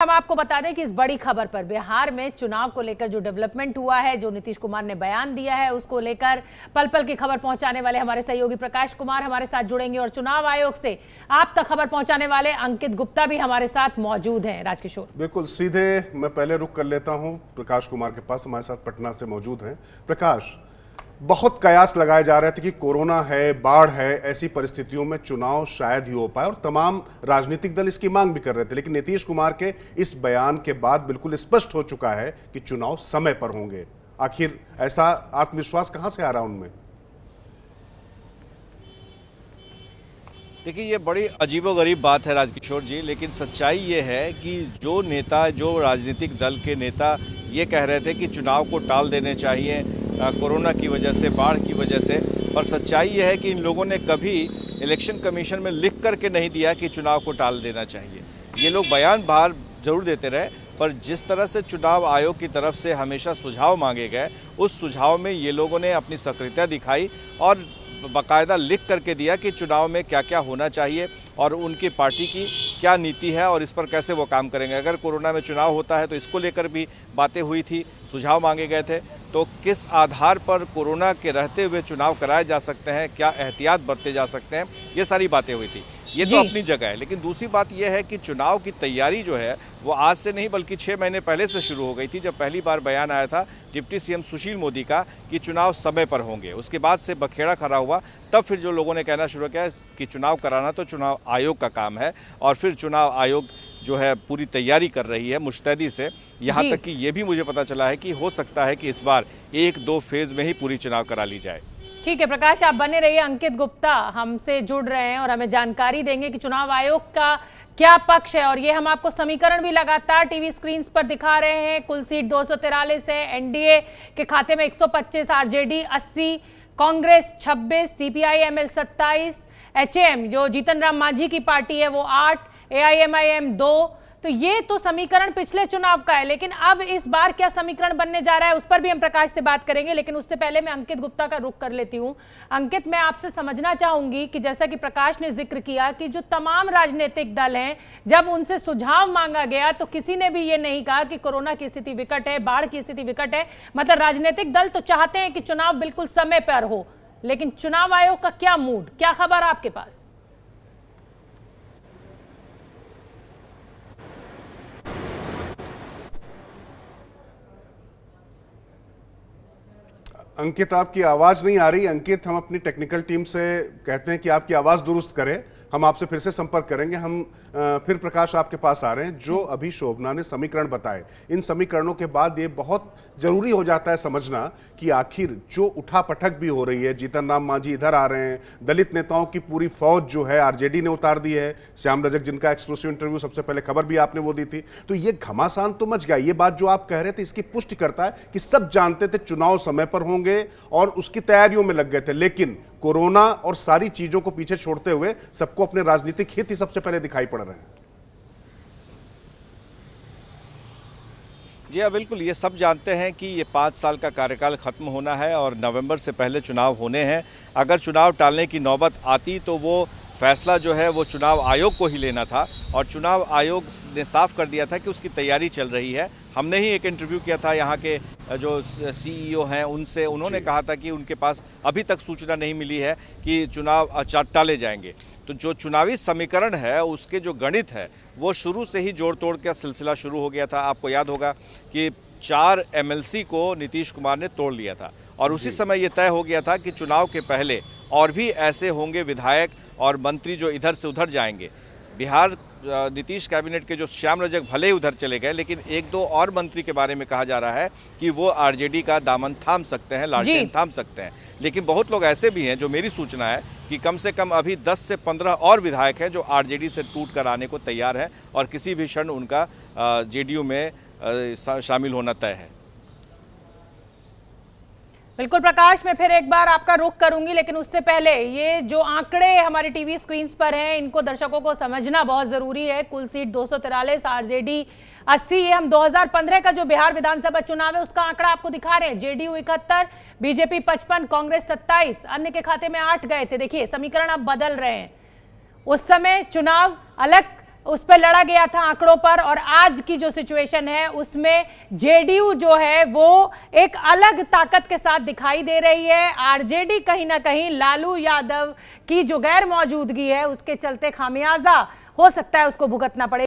हम आपको बता दें कि इस बड़ी खबर पर बिहार में चुनाव को लेकर जो डेवलपमेंट हुआ है, जो नीतीश कुमार ने बयान दिया है, उसको लेकर पल पल की खबर पहुंचाने वाले हमारे सहयोगी प्रकाश कुमार हमारे साथ जुड़ेंगे और चुनाव आयोग से आप तक खबर पहुंचाने वाले अंकित गुप्ता भी हमारे साथ मौजूद हैं। राजकिशोर, बिल्कुल सीधे मैं पहले रुक कर लेता हूं प्रकाश कुमार के पास, हमारे साथ पटना से मौजूद हैं। प्रकाश, बहुत कयास लगाए जा रहे थे कि कोरोना है, बाढ़ है, ऐसी परिस्थितियों में चुनाव शायद ही हो पाए और तमाम राजनीतिक दल इसकी मांग भी कर रहे थे, लेकिन नीतीश कुमार के इस बयान के बाद बिल्कुल स्पष्ट हो चुका है कि चुनाव समय पर होंगे। आखिर ऐसा आत्मविश्वास कहां से आ रहा उनमें? देखिए, ये बड़ी अजीबोगरीब बात है राजकिशोर जी, लेकिन सच्चाई ये है कि जो नेता, जो राजनीतिक दल के नेता ये कह रहे थे कि चुनाव को टाल देने चाहिए कोरोना की वजह से, बाढ़ की वजह से, पर सच्चाई ये है कि इन लोगों ने कभी इलेक्शन कमीशन में लिख करके नहीं दिया कि चुनाव को टाल देना चाहिए। ये लोग बयान बाहर जरूर देते रहे, पर जिस तरह से चुनाव आयोग की तरफ से हमेशा सुझाव मांगे गए, उस सुझाव में ये लोगों ने अपनी सक्रियता दिखाई और बाकायदा लिख करके दिया कि चुनाव में क्या क्या होना चाहिए और उनकी पार्टी की क्या नीति है और इस पर कैसे वो काम करेंगे। अगर कोरोना में चुनाव होता है तो इसको लेकर भी बातें हुई थी, सुझाव मांगे गए थे, तो किस आधार पर कोरोना के रहते हुए चुनाव कराए जा सकते हैं, क्या एहतियात बरते जा सकते हैं, ये सारी बातें हुई थी। ये तो अपनी जगह है, लेकिन दूसरी बात यह है कि चुनाव की तैयारी जो है वो आज से नहीं बल्कि 6 महीने पहले से शुरू हो गई थी, जब पहली बार बयान आया था डिप्टी सीएम सुशील मोदी का कि चुनाव समय पर होंगे। उसके बाद से बखेड़ा खड़ा हुआ, तब फिर जो लोगों ने कहना शुरू किया कि चुनाव कराना तो चुनाव आयोग का काम है, और फिर चुनाव आयोग जो है पूरी तैयारी कर रही है मुस्तैदी से। यहाँ तक कि ये भी मुझे पता चला है कि हो सकता है कि इस बार 1-2 फेज में ही पूरी चुनाव करा ली जाए। ठीक है प्रकाश, आप बने रहिए। अंकित गुप्ता हमसे जुड़ रहे हैं और हमें जानकारी देंगे कि चुनाव आयोग का क्या पक्ष है, और ये हम आपको समीकरण भी लगातार टीवी स्क्रीन पर दिखा रहे हैं। कुल सीट 243 है, एनडीए के खाते में 125, आरजेडी 80, कांग्रेस 26, सीपीआई-एमएल 27, एचएम जो जीतन राम मांझी की पार्टी है वो 8, एआईएमआईएम 2। तो ये तो समीकरण पिछले चुनाव का है, लेकिन अब इस बार क्या समीकरण बनने जा रहा है उस पर भी हम प्रकाश से बात करेंगे, लेकिन उससे पहले मैं अंकित गुप्ता का रुख कर लेती हूं। अंकित, मैं आपसे समझना चाहूंगी कि जैसा कि प्रकाश ने जिक्र किया कि जो तमाम राजनीतिक दल हैं, जब उनसे सुझाव मांगा गया तो किसी ने भी ये नहीं कहा कि कोरोना की स्थिति विकट है, बाढ़ की स्थिति विकट है। मतलब राजनीतिक दल तो चाहते हैं कि चुनाव बिल्कुल समय पर हो, लेकिन चुनाव आयोग का क्या मूड, क्या खबर आपके पास? अंकित, आपकी आवाज नहीं आ रही। अंकित, हम अपनी टेक्निकल टीम से कहते हैं कि आपकी आवाज दुरुस्त करें, हम आपसे फिर से संपर्क करेंगे। हम फिर प्रकाश आपके पास आ रहे हैं। जो अभी शोभना ने समीकरण बताए, इन समीकरणों के बाद ये बहुत जरूरी हो जाता है समझना कि आखिर जो उठापटक भी हो रही है, जीतन राम मांझी इधर आ रहे हैं, दलित नेताओं की पूरी फौज जो है आरजेडी ने उतार दी है, श्याम रजक जिनका एक्सक्लूसिव इंटरव्यू सबसे पहले खबर भी आपने वो दी थी, तो ये घमासान तो मच गया। ये बात जो आप कह रहे थे इसकी पुष्टि करता है कि सब जानते थे चुनाव समय पर होंगे और उसकी तैयारियों में लग गए थे, लेकिन कोरोना और सारी चीजों को पीछे छोड़ते हुए सबको अपने राजनीतिक हित ही सबसे पहले दिखाई पड़ रहे हैं। जी हाँ, बिल्कुल, ये सब जानते हैं कि ये 5 साल का कार्यकाल खत्म होना है और नवंबर से पहले चुनाव होने हैं। अगर चुनाव टालने की नौबत आती तो वो फैसला जो है वो चुनाव आयोग को ही लेना था, और चुनाव आयोग ने साफ कर दिया था कि उसकी तैयारी चल रही है। हमने ही एक इंटरव्यू किया था यहाँ के जो सीईओ हैं उनसे, उन्होंने कहा था कि उनके पास अभी तक सूचना नहीं मिली है कि चुनाव टाले जाएंगे। तो जो चुनावी समीकरण है उसके जो गणित है वो शुरू से ही जोड़ तोड़ का सिलसिला शुरू हो गया था। आपको याद होगा कि 4 एमएलसी को नीतीश कुमार ने तोड़ लिया था, और उसी समय ये तय हो गया था कि चुनाव के पहले और भी ऐसे होंगे विधायक और मंत्री जो इधर से उधर जाएंगे। बिहार नीतीश कैबिनेट के जो श्याम रजक भले ही उधर चले गए, लेकिन 1-2 और मंत्री के बारे में कहा जा रहा है कि वो आरजेडी का दामन थाम सकते हैं, लालटेन थाम सकते हैं। लेकिन बहुत लोग ऐसे भी हैं, जो मेरी सूचना है कि कम से कम अभी 10 से 15 और विधायक हैं जो आरजेडी से टूट कर आने को तैयार हैं, और किसी भी क्षण उनका जेडीयू में शामिल होना तय है। बिल्कुल प्रकाश, मैं फिर एक बार आपका रुख करूंगी, लेकिन उससे पहले ये जो आंकड़े हमारी टीवी स्क्रीन पर हैं इनको दर्शकों को समझना बहुत जरूरी है। कुल सीट 243, आरजेडी 80, ये हम 2015 का जो बिहार विधानसभा चुनाव है उसका आंकड़ा आपको दिखा रहे हैं। जेडीयू 71, बीजेपी 55, कांग्रेस 27, अन्य के खाते में 8 गए थे। देखिए समीकरण अब बदल रहे हैं। उस समय चुनाव अलग उस पर लड़ा गया था आंकड़ों पर, और आज की जो सिचुएशन है उसमें जेडीयू जो है वो एक अलग ताकत के साथ दिखाई दे रही है। आरजेडी कहीं ना कहीं लालू यादव की जो गैर मौजूदगी है उसके चलते खामियाजा हो सकता है उसको भुगतना पड़े।